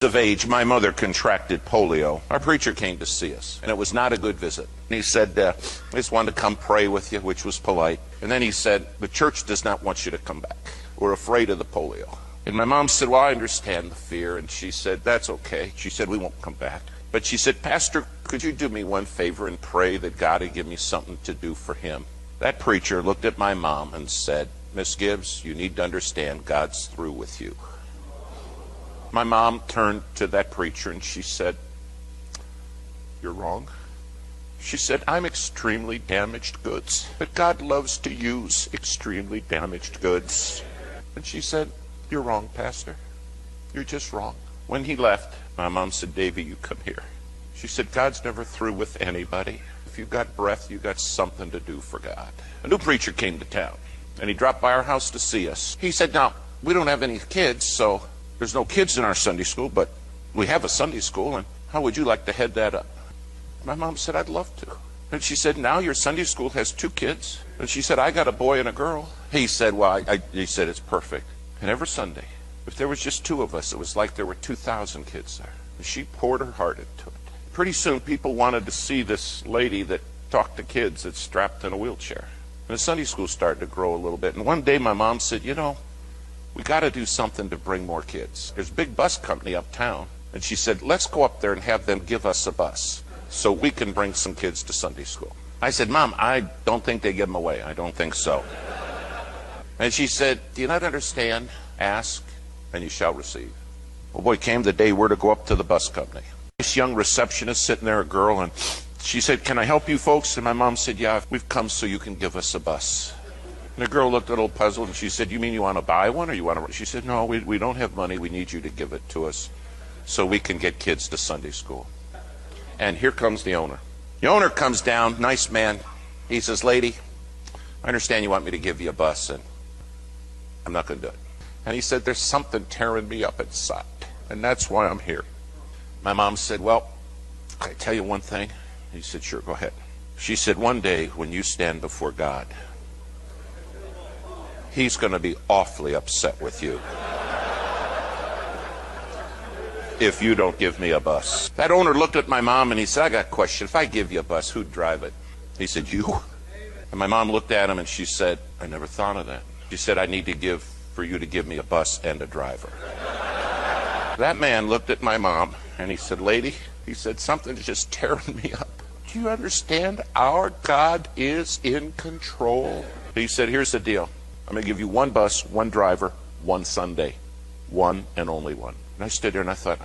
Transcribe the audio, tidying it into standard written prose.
of age, my mother contracted polio. Our preacher came to see us, and it was not a good visit. And he said, I just wanted to come pray with you, which was polite. And then he said, the church does not want you to come back. We're afraid of the polio. And my mom said, well, I understand the fear. And she said, that's okay. She said, we won't come back. But she said, Pastor, could you do me one favor and pray that God would give me something to do for him? That preacher looked at my mom and said, Miss Gibbs, you need to understand God's through with you. My mom turned to that preacher and she said, you're wrong. She said, I'm extremely damaged goods, but God loves to use extremely damaged goods. And she said, you're wrong, Pastor. You're just wrong. When he left, my mom said, Davy, you come here. She said, God's never through with anybody. If you've got breath, you've got something to do for God. A new preacher came to town, and he dropped by our house to see us. He said, now, we don't have any kids, so there's no kids in our Sunday school, but we have a Sunday school, and how would you like to head that up? My mom said, I'd love to. And she said, now your Sunday school has 2 kids. And she said, I got a boy and a girl. He said, well, he said, it's perfect. And every Sunday, if there was just 2 of us, it was like there were 2,000 kids there. And she poured her heart into it. Pretty soon, people wanted to see this lady that talked to kids that's strapped in a wheelchair. And the Sunday school started to grow a little bit. And one day, my mom said, you know, we got to do something to bring more kids. There's a big bus company uptown. And she said, let's go up there and have them give us a bus so we can bring some kids to Sunday school. I said, Mom, I don't think they give them away. I don't think so. And she said, do you not understand? Ask, and you shall receive. Well, boy, came the day we're to go up to the bus company. This young receptionist sitting there, a girl, and she said, can I help you folks? And my mom said, yeah, we've come so you can give us a bus. And the girl looked a little puzzled, and she said, you mean you want to buy one, or you want to? She said, no, we don't have money. We need you to give it to us so we can get kids to Sunday school. And here comes the owner. The owner comes down, nice man. He says, lady, I understand you want me to give you a bus, and I'm not going to do it. And he said, there's something tearing me up inside, and that's why I'm here. My mom said, well, can I tell you one thing? He said, sure, go ahead. She said, one day when you stand before God, he's going to be awfully upset with you if you don't give me a bus. That owner looked at my mom and he said, I got a question. If I give you a bus, who'd drive it? He said, you? And my mom looked at him and she said, I never thought of that. She said, I need for you to give me a bus and a driver. That man looked at my mom and he said, lady, he said, something's just tearing me up. Do you understand? Our God is in control. He said, here's the deal. I'm going to give you 1 bus, 1 driver, 1 Sunday. 1 and only 1. And I stood there and I thought,